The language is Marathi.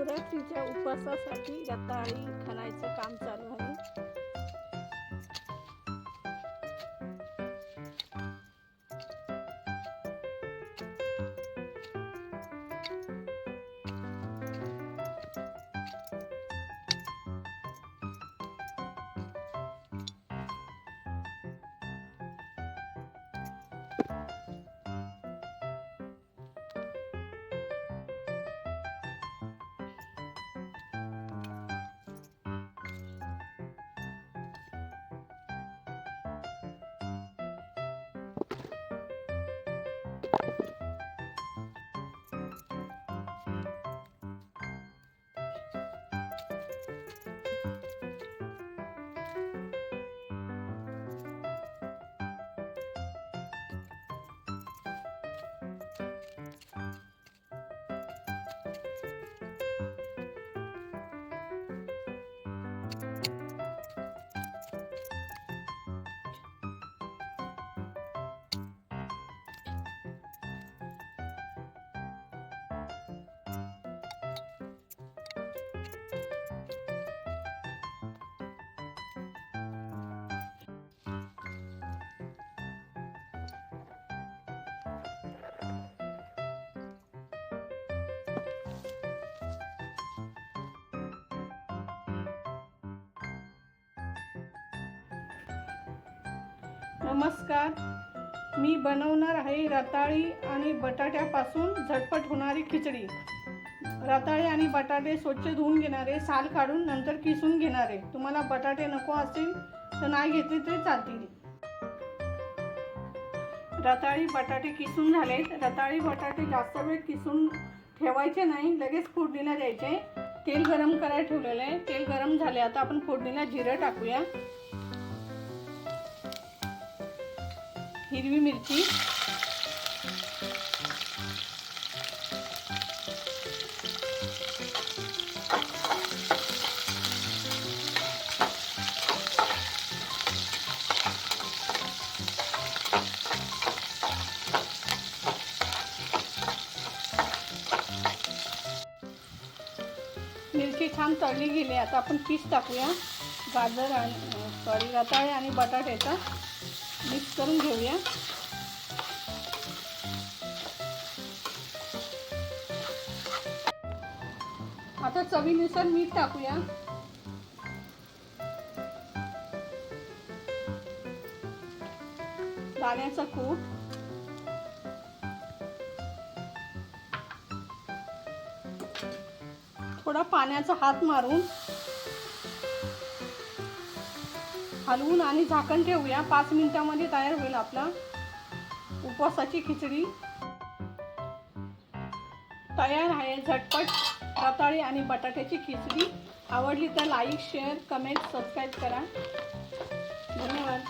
नवरात्रीच्या उपवासासाठी रताळी खणायचं काम चालू आहे. नमस्कार, मी बनवणार आहे रताळी आणि बटाट्यापासून झटपट होणारी खिचडी. रताळी आणि बटाटे स्वच्छ धुवून घेणारे, साल काढून नंतर किसून घेणारे. तुम्हाला बटाटे नको असतील तर नाही घेतले तरी चालतील. रताळी बटाटे किसून झालेत. रताळी बटाटे जास्त वेळ किसून ठेवायचे नाही, लगेच फोडणीला द्यायचे. तेल गरम करायला ठेवलेलं आहे. तेल गरम झाले. आता आपण फोडणीला जिरं टाकूया, हिरवी मिरची, मिरची छान तळली गेली. आता आपण पीस टाकूया. गाजर आणि रताळे आणि बटाट्याचा मिक्स करून घेऊया. आता चवीनुसार मीठ टाकूया. दाण्याचा कूट, थोडा पाण्याचा हात मारून हलवून आणि झाकण ठेवूया. 5 मिनिटांमध्ये तयार होईल आपला उपवासाची खिचडी. तयार आहे झटपट रताळी आणि बटाट्याची खिचडी. आवडली तर लाईक, शेअर, कमेंट, सबस्क्राईब करा. धन्यवाद.